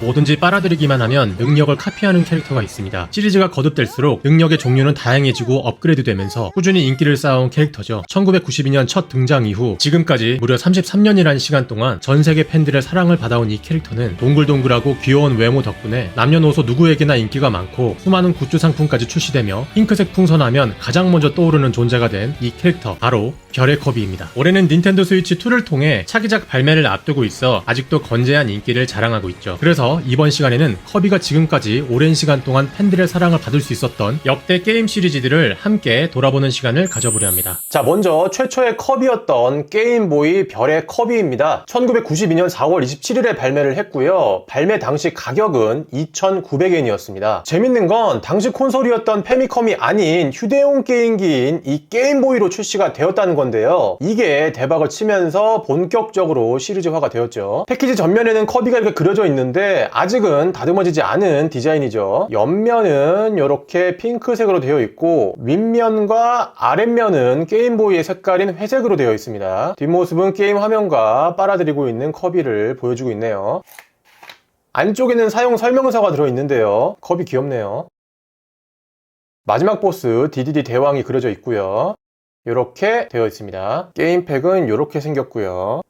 뭐든지 빨아들이기만 하면 능력을 카피하는 캐릭터가 있습니다. 시리즈가 거듭될수록 능력의 종류는 다양해지고 업그레이드되면서 꾸준히 인기를 쌓아온 캐릭터죠. 1992년 첫 등장 이후 지금까지 무려 33년이라는 시간 동안 전 세계 팬들의 사랑을 받아온 이 캐릭터는 동글동글하고 귀여운 외모 덕분에 남녀노소 누구에게나 인기가 많고 수많은 굿즈 상품까지 출시되며 핑크색 풍선하면 가장 먼저 떠오르는 존재가 된 이 캐릭터, 바로 별의 커비입니다. 올해는 닌텐도 스위치 2를 통해 차기작 발매를 앞두고 있어 아직도 건재한 인기를 자랑하고 있죠. 그래서 이번 시간에는 커비가 지금까지 오랜 시간 동안 팬들의 사랑을 받을 수 있었던 역대 게임 시리즈들을 함께 돌아보는 시간을 가져보려 합니다. 자, 먼저 최초의 커비였던 게임보이 별의 커비입니다. 1992년 4월 27일에 발매를 했고요. 발매 당시 가격은 2,900엔이었습니다. 재밌는 건 당시 콘솔이었던 페미컴이 아닌 휴대용 게임기인 이 게임보이로 출시가 되었다는 건데요. 이게 대박을 치면서 본격적으로 시리즈화가 되었죠. 패키지 전면에는 커비가 이렇게 그려져 있는데 아직은 다듬어지지 않은 디자인이죠. 옆면은 이렇게 핑크색으로 되어 있고 윗면과 아랫면은 게임보이의 색깔인 회색으로 되어 있습니다. 뒷모습은 게임 화면과 빨아들이고 있는 커비를 보여주고 있네요. 안쪽에는 사용 설명서가 들어있는데요. 커비 귀엽네요. 마지막 보스 DDD 대왕이 그려져 있고요. 이렇게 되어 있습니다. 게임팩은 이렇게 생겼고요.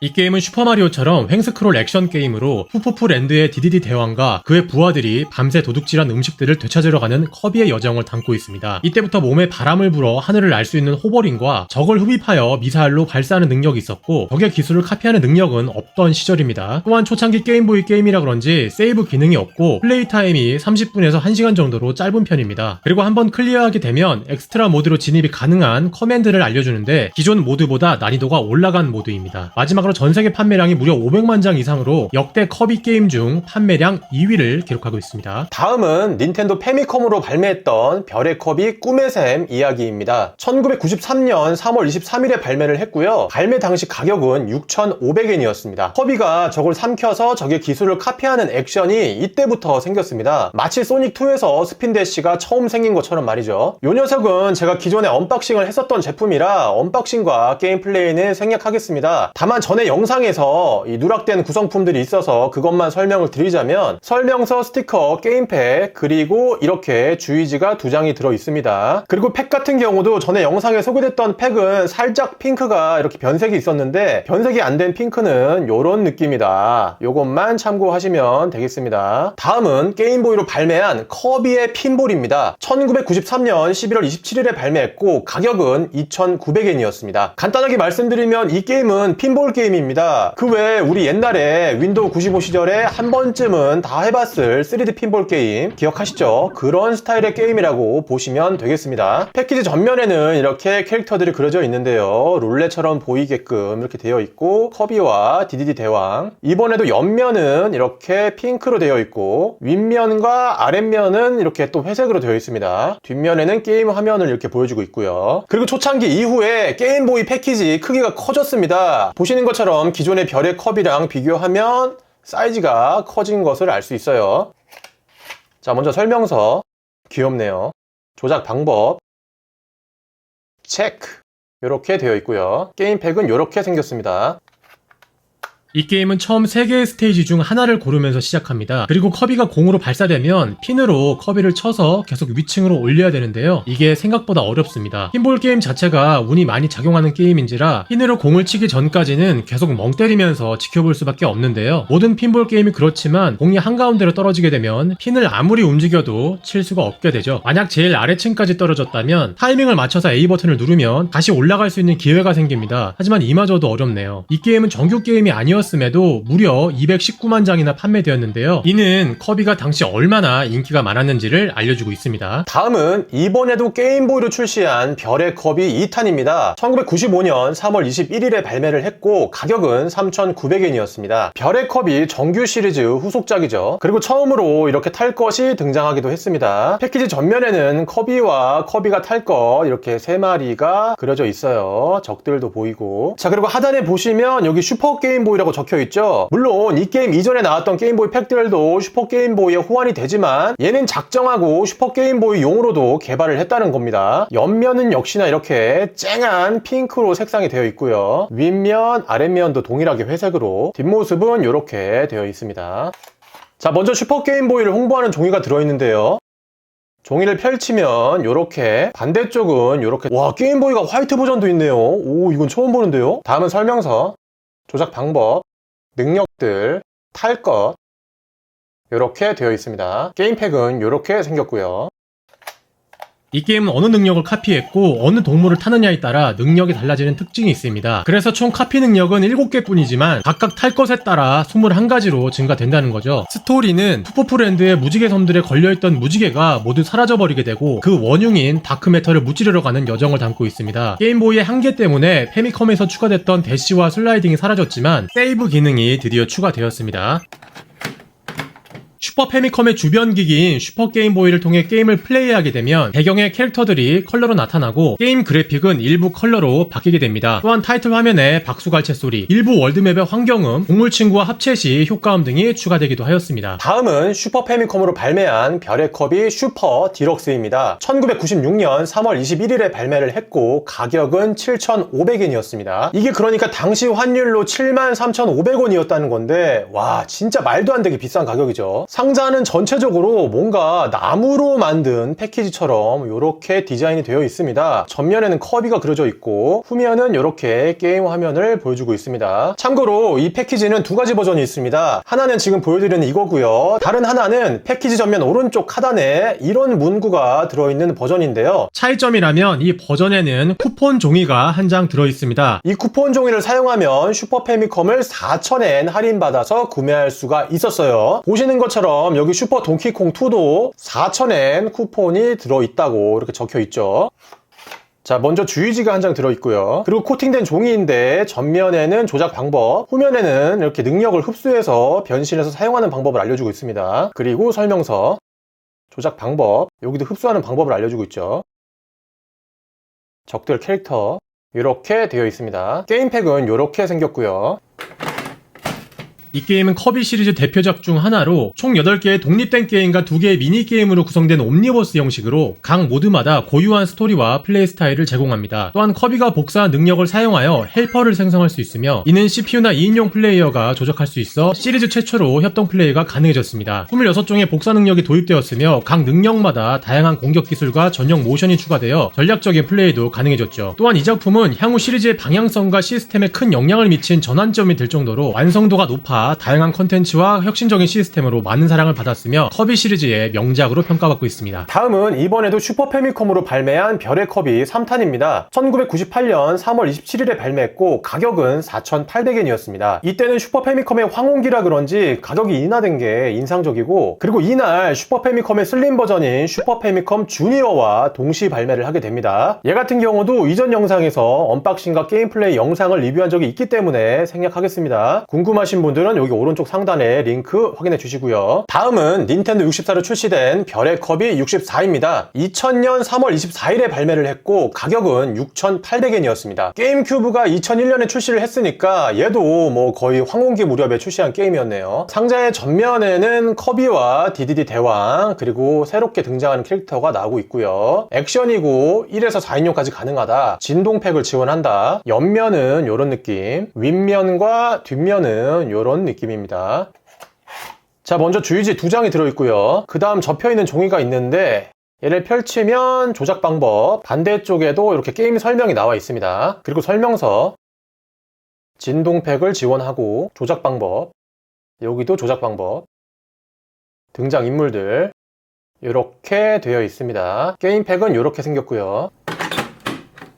이 게임은 슈퍼마리오처럼 횡스크롤 액션 게임으로 푸푸푸랜드의 디디디 대왕과 그의 부하들이 밤새 도둑질한 음식들을 되찾으러 가는 커비의 여정을 담고 있습니다. 이때부터 몸에 바람을 불어 하늘을 날 수 있는 호버링과 적을 흡입하여 미사일로 발사하는 능력이 있었고 적의 기술을 카피하는 능력은 없던 시절입니다. 또한 초창기 게임보이 게임이라 그런지 세이브 기능이 없고 플레이 타임이 30분에서 1시간 정도로 짧은 편입니다. 그리고 한번 클리어하게 되면 엑스트라 모드로 진입이 가능한 커맨드를 알려주는데 기존 모드보다 난이도가 올라간 모드입니다. 마지막으로 전세계 판매량이 무려 500만 장 이상으로 역대 커비 게임 중 판매량 2위를 기록하고 있습니다. 다음은 닌텐도 페미컴으로 발매했던 별의 커비 꿈의 샘 이야기입니다. 1993년 3월 23일에 발매를 했고요. 발매 당시 가격은 6,500엔이었습니다. 커비가 적을 삼켜서 적의 기술을 카피하는 액션이 이때부터 생겼습니다. 마치 소닉2에서 스핀대시가 처음 생긴 것처럼 말이죠. 이 녀석은 제가 기존에 언박싱을 했었던 제품이라 언박싱과 게임 플레이는 생략하겠습니다. 다만 전에 영상에서 이 누락된 구성품들이 있어서 그것만 설명을 드리자면 설명서, 스티커, 게임팩, 그리고 이렇게 주의지가 2장이 들어있습니다. 그리고 팩 같은 경우도 전에 영상에 소개됐던 팩은 살짝 핑크가 이렇게 변색이 있었는데 변색이 안 된 핑크는 이런 느낌이다. 요것만 참고하시면 되겠습니다. 다음은 게임보이로 발매한 커비의 핀볼입니다. 1993년 11월 27일에 발매했고 가격은 2,900엔이었습니다. 간단하게 말씀드리면 이 게임은 핀볼 게임입니다. 그 외에 우리 옛날에 윈도우 95 시절에 한 번쯤은 다 해봤을 3D 핀볼 게임 기억하시죠? 그런 스타일의 게임이라고 보시면 되겠습니다. 패키지 전면에는 이렇게 캐릭터들이 그려져 있는데요. 룰렛처럼 보이게끔 이렇게 되어 있고 커비와 디디디 대왕, 이번에도 옆면은 이렇게 핑크로 되어 있고 윗면과 아랫면은 이렇게 또 회색으로 되어 있습니다. 뒷면에는 게임 화면을 이렇게 보여주고 있고요. 그리고 초창기 이후에 게임보이 패키지 크기가 커졌습니다. 보시는 것처럼 기존의 별의 컵이랑 비교하면 사이즈가 커진 것을 알 수 있어요. 자, 먼저 설명서. 귀엽네요. 조작 방법. 체크. 이렇게 되어 있고요. 게임팩은 이렇게 생겼습니다. 이 게임은 처음 3개의 스테이지 중 하나를 고르면서 시작합니다. 그리고 커비가 공으로 발사되면 핀으로 커비를 쳐서 계속 위층으로 올려야 되는데요. 이게 생각보다 어렵습니다. 핀볼 게임 자체가 운이 많이 작용하는 게임인지라 핀으로 공을 치기 전까지는 계속 멍 때리면서 지켜볼 수밖에 없는데요. 모든 핀볼 게임이 그렇지만 공이 한가운데로 떨어지게 되면 핀을 아무리 움직여도 칠 수가 없게 되죠. 만약 제일 아래층까지 떨어졌다면 타이밍을 맞춰서 A 버튼을 누르면 다시 올라갈 수 있는 기회가 생깁니다. 하지만 이마저도 어렵네요. 이 게임은 정규 게임이 아니었음에도 무려 219만 장이나 판매되었는데요. 이는 커비가 당시 얼마나 인기가 많았는지를 알려주고 있습니다. 다음은 이번에도 게임보이로 출시한 별의 커비 2탄입니다. 1995년 3월 21일에 발매를 했고 가격은 3,900엔이었습니다. 별의 커비 정규 시리즈 후속작이죠. 그리고 처음으로 이렇게 탈 것이 등장하기도 했습니다. 패키지 전면에는 커비와 커비가 탈 것 이렇게 3마리가 그려져 있어요. 적들도 보이고. 자, 그리고 하단에 보시면 여기 슈퍼 게임보이라고 적혀있죠. 물론 이 게임 이전에 나왔던 게임보이 팩들도 슈퍼게임보이에 호환이 되지만 얘는 작정하고 슈퍼게임보이용으로도 개발을 했다는 겁니다. 옆면은 역시나 이렇게 쨍한 핑크로 색상이 되어 있고요. 윗면, 아랫면도 동일하게 회색으로, 뒷모습은 이렇게 되어 있습니다. 자, 먼저 슈퍼게임보이를 홍보하는 종이가 들어있는데요. 종이를 펼치면 이렇게, 반대쪽은 이렇게, 와, 게임보이가 화이트 버전도 있네요. 오, 이건 처음 보는데요. 다음은 설명서, 조작 방법, 능력들, 탈 것, 이렇게 되어 있습니다. 게임팩은 이렇게 생겼고요. 이 게임은 어느 능력을 카피했고 어느 동물을 타느냐에 따라 능력이 달라지는 특징이 있습니다. 그래서 총 카피 능력은 7개 뿐이지만 각각 탈 것에 따라 21가지로 증가된다는 거죠. 스토리는 푸포프랜드의 무지개 섬들에 걸려있던 무지개가 모두 사라져버리게 되고 그 원흉인 다크매터를 무찌르러 가는 여정을 담고 있습니다. 게임보이의 한계 때문에 페미컴에서 추가됐던 대시와 슬라이딩이 사라졌지만 세이브 기능이 드디어 추가되었습니다. 슈퍼 패미컴의 주변 기기인 슈퍼 게임보이를 통해 게임을 플레이하게 되면 배경의 캐릭터들이 컬러로 나타나고 게임 그래픽은 일부 컬러로 바뀌게 됩니다. 또한 타이틀 화면에 박수갈채 소리, 일부 월드맵의 환경음, 동물 친구와 합체 시 효과음 등이 추가되기도 하였습니다. 다음은 슈퍼 패미컴으로 발매한 별의 컵이 슈퍼 디럭스입니다. 1996년 3월 21일에 발매를 했고 가격은 7,500엔이었습니다. 이게 그러니까 당시 환율로 73,500원이었다는 건데 와, 진짜 말도 안 되게 비싼 가격이죠. 상자는 전체적으로 뭔가 나무로 만든 패키지처럼 이렇게 디자인이 되어 있습니다. 전면에는 커비가 그려져 있고 후면은 이렇게 게임 화면을 보여주고 있습니다. 참고로 이 패키지는 두 가지 버전이 있습니다. 하나는 지금 보여드리는 이거고요. 다른 하나는 패키지 전면 오른쪽 하단에 이런 문구가 들어있는 버전인데요. 차이점이라면 이 버전에는 쿠폰 종이가 한 장 들어있습니다. 이 쿠폰 종이를 사용하면 슈퍼 패미컴을 4,000엔 할인받아서 구매할 수가 있었어요. 보시는 것처럼 여기 슈퍼 동키콩2도 4,000엔 쿠폰이 들어있다고 이렇게 적혀있죠. 자, 먼저 주의지가 한 장 들어있고요. 그리고 코팅된 종이인데 전면에는 조작 방법, 후면에는 이렇게 능력을 흡수해서 변신해서 사용하는 방법을 알려주고 있습니다. 그리고 설명서, 조작 방법, 여기도 흡수하는 방법을 알려주고 있죠. 적들 캐릭터 이렇게 되어 있습니다. 게임팩은 이렇게 생겼고요. 이 게임은 커비 시리즈 대표작 중 하나로 총 8개의 독립된 게임과 2개의 미니게임으로 구성된 옴니버스 형식으로 각 모드마다 고유한 스토리와 플레이 스타일을 제공합니다. 또한 커비가 복사한 능력을 사용하여 헬퍼를 생성할 수 있으며 이는 CPU나 2인용 플레이어가 조작할 수 있어 시리즈 최초로 협동 플레이가 가능해졌습니다. 26종의 복사 능력이 도입되었으며 각 능력마다 다양한 공격 기술과 전용 모션이 추가되어 전략적인 플레이도 가능해졌죠. 또한 이 작품은 향후 시리즈의 방향성과 시스템에 큰 영향을 미친 전환점이 될 정도로 완성도가 높아 다양한 컨텐츠와 혁신적인 시스템으로 많은 사랑을 받았으며 커비 시리즈의 명작으로 평가받고 있습니다. 다음은 이번에도 슈퍼 패미컴으로 발매한 별의 컵이 3탄입니다. 1998년 3월 27일에 발매했고 가격은 4,800엔이었습니다. 이때는 슈퍼 패미컴의 황혼기라 그런지 가격이 인하된 게 인상적이고 그리고 이날 슈퍼 패미컴의 슬림 버전인 슈퍼 패미컴 주니어와 동시 발매를 하게 됩니다. 얘 같은 경우도 이전 영상에서 언박싱과 게임 플레이 영상을 리뷰한 적이 있기 때문에 생략하겠습니다. 궁금하신 분들은 여기 오른쪽 상단에 링크 확인해 주시고요. 다음은 닌텐도 64로 출시된 별의 컵이 64입니다. 2000년 3월 24일에 발매를 했고 가격은 6,800엔이었습니다. 게임큐브가 2001년에 출시를 했으니까 얘도 뭐 거의 황혼기 무렵에 출시한 게임이었네요. 상자의 전면에는 커비와 DDD 대왕 그리고 새롭게 등장하는 캐릭터가 나오고 있고요. 액션이고 1에서 4인용까지 가능하다. 진동팩을 지원한다. 옆면은 이런 느낌, 윗면과 뒷면은 이런 느낌입니다. 자, 먼저 주의지 2장이 들어있고요. 그 다음 접혀있는 종이가 있는데 얘를 펼치면 조작 방법, 반대쪽에도 이렇게 게임 설명이 나와 있습니다. 그리고 설명서, 진동팩을 지원하고 조작 방법, 여기도 조작 방법, 등장 인물들 이렇게 되어 있습니다. 게임팩은 이렇게 생겼고요.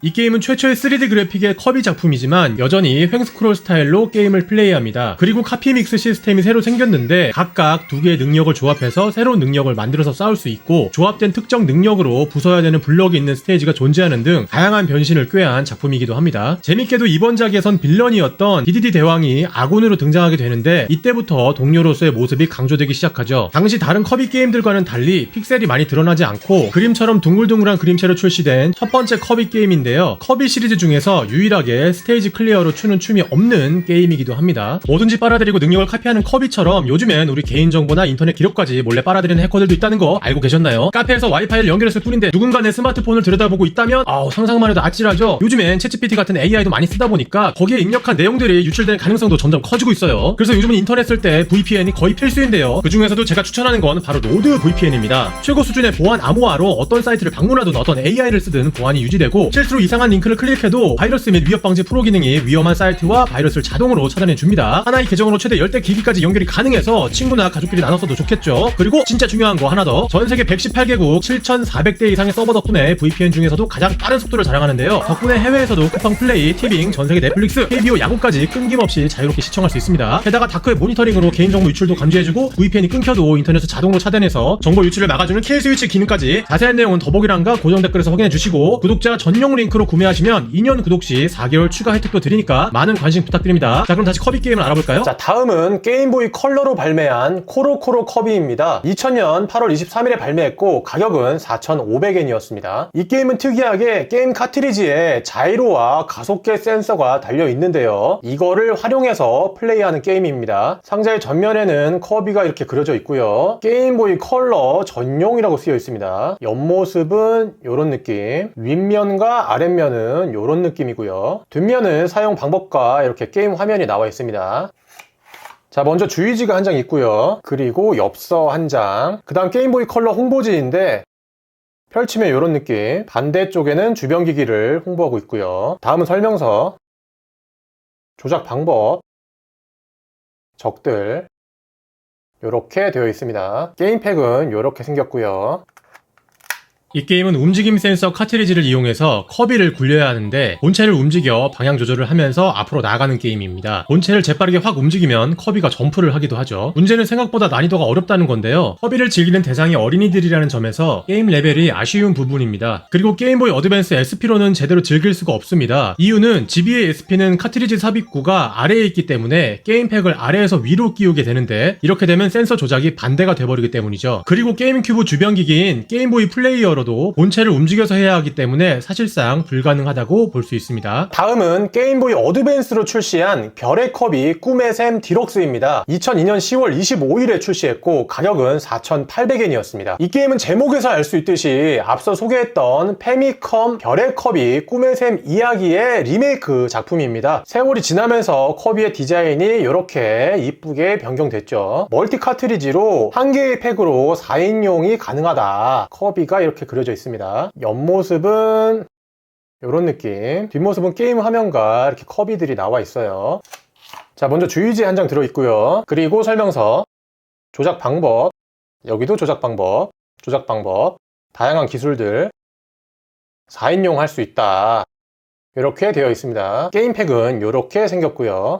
이 게임은 최초의 3D 그래픽의 커비 작품이지만 여전히 횡스크롤 스타일로 게임을 플레이합니다. 그리고 카피 믹스 시스템이 새로 생겼는데 각각 2개의 능력을 조합해서 새로운 능력을 만들어서 싸울 수 있고 조합된 특정 능력으로 부숴야 되는 블럭이 있는 스테이지가 존재하는 등 다양한 변신을 꾀한 작품이기도 합니다. 재밌게도 이번 작에선 빌런이었던 DDD 대왕이 아군으로 등장하게 되는데 이때부터 동료로서의 모습이 강조되기 시작하죠. 당시 다른 커비 게임들과는 달리 픽셀이 많이 드러나지 않고 그림처럼 둥글둥글한 그림체로 출시된 첫 번째 커비 게임인데 게임인데요. 커비 시리즈 중에서 유일하게 스테이지 클리어로 추는 춤이 없는 게임이기도 합니다. 뭐든지 빨아들이고 능력을 카피하는 커비처럼 요즘엔 우리 개인정보나 인터넷 기록까지 몰래 빨아들이는 해커들도 있다는 거 알고 계셨나요? 카페에서 와이파이를 연결했을 뿐인데 누군가 내 스마트폰을 들여다보고 있다면 상상만 해도 아찔하죠? 요즘엔 챗GPT 같은 AI도 많이 쓰다 보니까 거기에 입력한 내용들이 유출될 가능성도 점점 커지고 있어요. 그래서 요즘은 인터넷 쓸 때 VPN이 거의 필수인데요. 그 중에서도 제가 추천하는 건 바로 노드 VPN입니다. 최고 수준의 보안 암호화로 어떤 사이트를 방문하든 어떤 AI를 쓰든 보안이 유지되고 실수로 이상한 링크를 클릭해도 바이러스 및 위협 방지 프로 기능이 위험한 사이트와 바이러스를 자동으로 차단해 줍니다. 하나의 계정으로 최대 10대 기기까지 연결이 가능해서 친구나 가족끼리 나눠 써도 좋겠죠. 그리고 진짜 중요한 거 하나 더. 전 세계 118개국 7,400대 이상의 서버 덕분에 VPN 중에서도 가장 빠른 속도를 자랑하는데요. 덕분에 해외에서도 쿠팡 플레이, 티빙, 전 세계 넷플릭스, KBO 야구까지 끊김없이 자유롭게 시청할 수 있습니다. 게다가 다크웹 모니터링으로 개인정보 유출도 감지해주고 VPN이 끊겨도 인터넷을 자동으로 차단해서 정보 유출을 막아주는 킬 스위치 기능까지. 자세한 내용은 더보기란과 고정 댓글에서 확인해주시고 구독자 전용 링크로 구매하시면 2년 구독 시 4개월 추가 혜택도 드리니까 많은 관심 부탁드립니다. 자, 그럼 다시 커비 게임을 알아볼까요? 자, 다음은 게임보이 컬러로 발매한 코로코로 커비입니다. 2000년 8월 23일에 발매했고 가격은 4,500엔이었습니다. 이 게임은 특이하게 게임 카트리지에 자이로와 가속계 센서가 달려 있는데요. 이거를 활용해서 플레이하는 게임입니다. 상자의 전면에는 커비가 이렇게 그려져 있고요. 게임보이 컬러 전용이라고 쓰여 있습니다. 옆모습은 이런 느낌, 윗면과 아랫면은 이런 느낌이고요. 뒷면은 사용 방법과 이렇게 게임 화면이 나와 있습니다. 자, 먼저 주의지가 한 장 있고요. 그리고 엽서 한 장. 그 다음 게임보이 컬러 홍보지인데 펼치면 이런 느낌. 반대쪽에는 주변 기기를 홍보하고 있고요. 다음은 설명서, 조작 방법, 적들 이렇게 되어 있습니다. 게임팩은 이렇게 생겼고요. 이 게임은 움직임 센서 카트리지를 이용해서 커비를 굴려야 하는데 본체를 움직여 방향 조절을 하면서 앞으로 나아가는 게임입니다. 본체를 재빠르게 확 움직이면 커비가 점프를 하기도 하죠. 문제는 생각보다 난이도가 어렵다는 건데요. 커비를 즐기는 대상이 어린이들이라는 점에서 게임 레벨이 아쉬운 부분입니다. 그리고 게임보이 어드밴스 SP로는 제대로 즐길 수가 없습니다. 이유는 GBA SP는 카트리지 삽입구가 아래에 있기 때문에 게임팩을 아래에서 위로 끼우게 되는데 이렇게 되면 센서 조작이 반대가 돼버리기 때문이죠. 그리고 게임 큐브 주변 기기인 게임보이 플레이어로 본체를 움직여서 해야 하기 때문에 사실상 불가능하다고 볼 수 있습니다. 다음은 게임보이 어드밴스로 출시한 별의 컵이 꿈의 샘 디럭스입니다. 2002년 10월 25일에 출시했고 가격은 4,800엔이었습니다. 이 게임은 제목에서 알 수 있듯이 앞서 소개했던 페미컴 별의 컵이 꿈의 샘 이야기의 리메이크 작품입니다. 세월이 지나면서 컵의 디자인이 이렇게 이쁘게 변경됐죠. 멀티 카트리지로 한 개의 팩으로 4인용이 가능하다. 컵이가 이렇게 그려져 있습니다. 옆모습은 이런 느낌, 뒷모습은 게임 화면과 이렇게 커비들이 나와 있어요. 자, 먼저 주의지 한 장 들어있고요. 그리고 설명서, 조작 방법, 여기도 조작 방법, 다양한 기술들, 4인용 할 수 있다. 이렇게 되어 있습니다. 게임팩은 이렇게 생겼고요.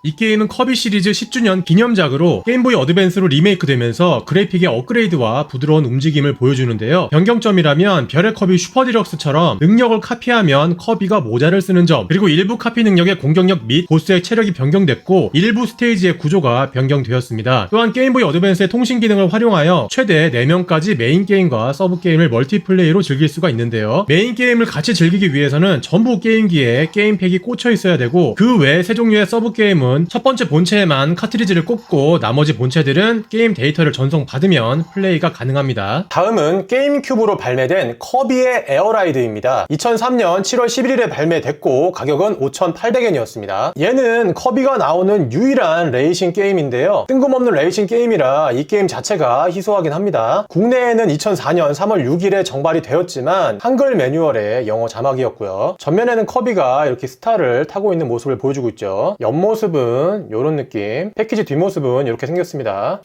이 게임은 커비 시리즈 10주년 기념작으로 게임보이 어드밴스로 리메이크 되면서 그래픽의 업그레이드와 부드러운 움직임을 보여주는데요. 변경점이라면 별의 커비 슈퍼 디럭스처럼 능력을 카피하면 커비가 모자를 쓰는 점, 그리고 일부 카피 능력의 공격력 및 보스의 체력이 변경됐고 일부 스테이지의 구조가 변경되었습니다. 또한 게임보이 어드밴스의 통신 기능을 활용하여 최대 4명까지 메인 게임과 서브 게임을 멀티플레이로 즐길 수가 있는데요. 메인 게임을 같이 즐기기 위해서는 전부 게임기에 게임팩이 꽂혀 있어야 되고 그 외 세 종류의 서브 게임은 첫 번째 본체에만 카트리지를 꽂고 나머지 본체들은 게임 데이터를 전송받으면 플레이가 가능합니다. 다음은 게임큐브로 발매된 커비의 에어라이드입니다. 2003년 7월 11일에 발매됐고 가격은 5,800엔이었습니다. 얘는 커비가 나오는 유일한 레이싱 게임인데요. 뜬금없는 레이싱 게임이라 이 게임 자체가 희소하긴 합니다. 국내에는 2004년 3월 6일에 정발이 되었지만 한글 매뉴얼에 영어 자막이었고요. 전면에는 커비가 이렇게 스타를 타고 있는 모습을 보여주고 있죠. 옆모습은 이런 느낌, 패키지 뒷모습은 이렇게 생겼습니다.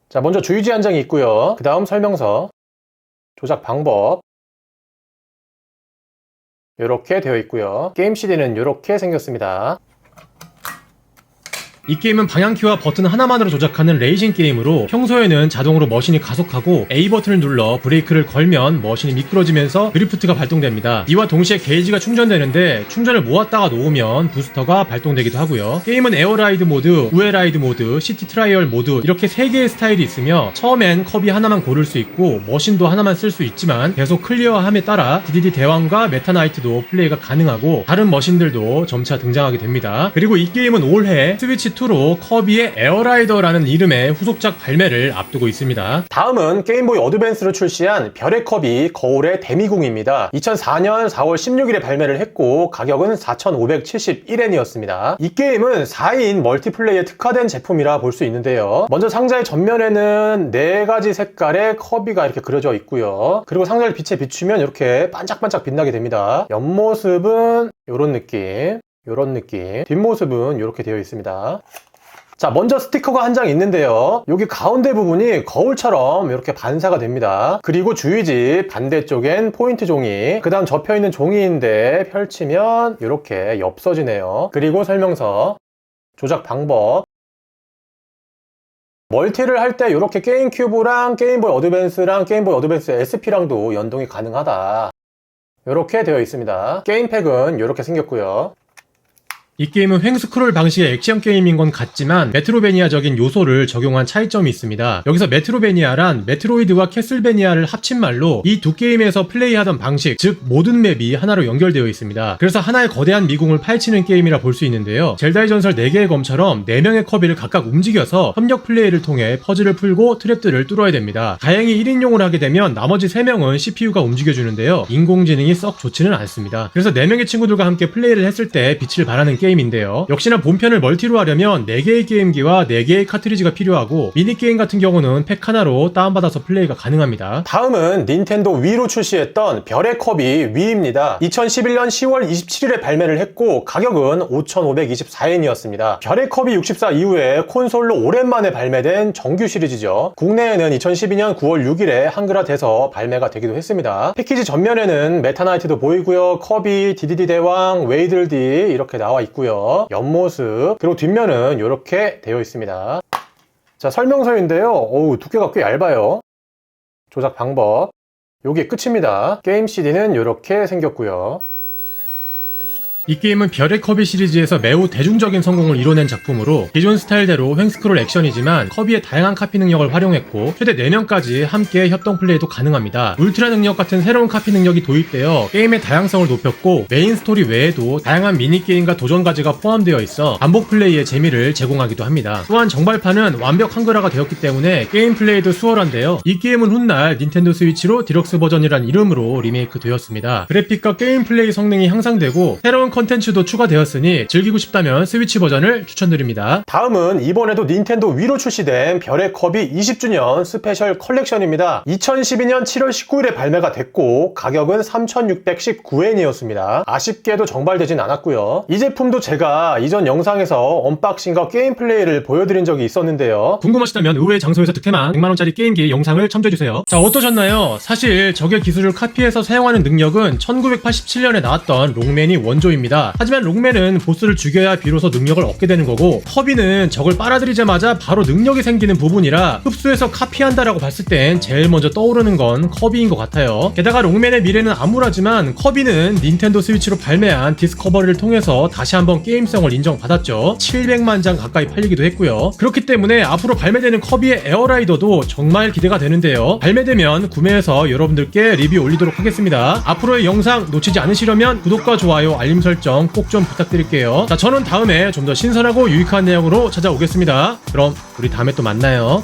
자, 먼저 주의지 한 장이 있고요. 그 다음 설명서, 조작 방법 이렇게 되어 있고요. 게임 CD는 이렇게 생겼습니다. 이 게임은 방향키와 버튼 하나만으로 조작하는 레이싱 게임으로 평소에는 자동으로 머신이 가속하고 A 버튼을 눌러 브레이크를 걸면 머신이 미끄러지면서 드리프트가 발동됩니다. 이와 동시에 게이지가 충전되는데 충전을 모았다가 놓으면 부스터가 발동되기도 하고요. 게임은 에어라이드 모드, 우에라이드 모드, 시티 트라이얼 모드 이렇게 3개의 스타일이 있으며 처음엔 컵이 하나만 고를 수 있고 머신도 하나만 쓸 수 있지만 계속 클리어함에 따라 DDD 대왕과 메타나이트도 플레이가 가능하고 다른 머신들도 점차 등장하게 됩니다. 그리고 이 게임은 올해 스위치2로 커비의 에어라이더라는 이름의 후속작 발매를 앞두고 있습니다. 다음은 게임보이 어드밴스로 출시한 별의 컵이 거울의 데미궁입니다. 2004년 4월 16일에 발매를 했고 가격은 4,571엔이었습니다. 이 게임은 4인 멀티플레이에 특화된 제품이라 볼 수 있는데요. 먼저 상자의 전면에는 4가지 색깔의 커비가 이렇게 그려져 있고요. 그리고 상자를 빛에 비추면 이렇게 반짝반짝 빛나게 됩니다. 옆모습은 이런 느낌, 뒷모습은 이렇게 되어 있습니다. 자, 먼저 스티커가 한 장 있는데요. 여기 가운데 부분이 거울처럼 이렇게 반사가 됩니다. 그리고 주의지 반대쪽엔 포인트 종이, 그 다음 접혀있는 종이인데 펼치면 이렇게 엽서지네요. 그리고 설명서, 조작 방법, 멀티를 할 때 이렇게 게임 큐브랑 게임보이 어드밴스랑 게임보이 어드밴스 SP랑도 연동이 가능하다, 이렇게 되어 있습니다. 게임팩은 이렇게 생겼고요. 이 게임은 횡스크롤 방식의 액션 게임인 건 같지만 메트로베니아적인 요소를 적용한 차이점이 있습니다. 여기서 메트로베니아란 메트로이드와 캐슬베니아를 합친 말로 이 두 게임에서 플레이하던 방식, 즉 모든 맵이 하나로 연결되어 있습니다. 그래서 하나의 거대한 미궁을 파헤치는 게임이라 볼 수 있는데요. 젤다의 전설 4개의 검처럼 4명의 커비를 각각 움직여서 협력 플레이를 통해 퍼즐을 풀고 트랩들을 뚫어야 됩니다. 다행히 1인용을 하게 되면 나머지 3명은 CPU가 움직여주는데요. 인공지능이 썩 좋지는 않습니다. 그래서 4명의 친구들과 함께 플레이를 했을 때 빛을 발하는 게임인데요. 역시나 본편을 멀티로 하려면 4개의 게임기와 4개의 카트리지가 필요하고 미니게임 같은 경우는 팩 하나로 다운받아서 플레이가 가능합니다. 다음은 닌텐도 위로 출시했던 별의 컵이 위입니다. 2011년 10월 27일에 발매를 했고 가격은 5,524엔이었습니다. 별의 컵이 64 이후에 콘솔로 오랜만에 발매된 정규 시리즈죠. 국내에는 2012년 9월 6일에 한글화돼서 발매가 되기도 했습니다. 패키지 전면에는 메타나이트도 보이고요. 컵이, DDD 대왕, 웨이들디 이렇게 나와 있고요. 옆모습, 그리고 뒷면은 이렇게 되어 있습니다. 자, 설명서인데요. 어우, 두께가 꽤 얇아요. 조작 방법, 요게 끝입니다. 게임 CD는 이렇게 생겼고요. 이 게임은 별의 커비 시리즈에서 매우 대중적인 성공을 이뤄낸 작품으로 기존 스타일대로 횡스크롤 액션이지만 커비의 다양한 카피 능력을 활용했고 최대 4명까지 함께 협동 플레이도 가능합니다. 울트라 능력 같은 새로운 카피 능력이 도입되어 게임의 다양성을 높였고 메인 스토리 외에도 다양한 미니게임과 도전과제가 포함되어 있어 반복 플레이의 재미를 제공하기도 합니다. 또한 정발판은 완벽 한글화가 되었기 때문에 게임 플레이도 수월한데요. 이 게임은 훗날 닌텐도 스위치로 디럭스 버전이란 이름으로 리메이크 되었습니다. 그래픽과 게임 플레이 성능이 향상되고 새로운 컨텐츠도 추가되었으니 즐기고 싶다면 스위치 버전을 추천드립니다. 다음은 이번에도 닌텐도 위로 출시된 별의 컵이 20주년 스페셜 컬렉션입니다. 2012년 7월 19일에 발매가 됐고 가격은 3,619엔이었습니다. 아쉽게도 정발되진 않았고요. 이 제품도 제가 이전 영상에서 언박싱과 게임 플레이를 보여드린 적이 있었는데요. 궁금하시다면 의외의 장소에서 득템한 100만원짜리 게임기 영상을 첨부해주세요. 자, 어떠셨나요? 사실 적의 기술을 카피해서 사용하는 능력은 1987년에 나왔던 롱맨이 원조입니다. 하지만 롱맨은 보스를 죽여야 비로소 능력을 얻게 되는 거고 커비는 적을 빨아들이자마자 바로 능력이 생기는 부분이라 흡수해서 카피한다라고 봤을 땐 제일 먼저 떠오르는 건 커비인 것 같아요. 게다가 롱맨의 미래는 암울하지만 커비는 닌텐도 스위치로 발매한 디스커버리를 통해서 다시 한번 게임성을 인정받았죠. 700만 장 가까이 팔리기도 했고요. 그렇기 때문에 앞으로 발매되는 커비의 에어라이더도 정말 기대가 되는데요. 발매되면 구매해서 여러분들께 리뷰 올리도록 하겠습니다. 앞으로의 영상 놓치지 않으시려면 구독과 좋아요, 알림 설정 꼭 좀 부탁드릴게요. 자, 저는 다음에 좀 더 신선하고 유익한 내용으로 찾아오겠습니다. 그럼 우리 다음에 또 만나요.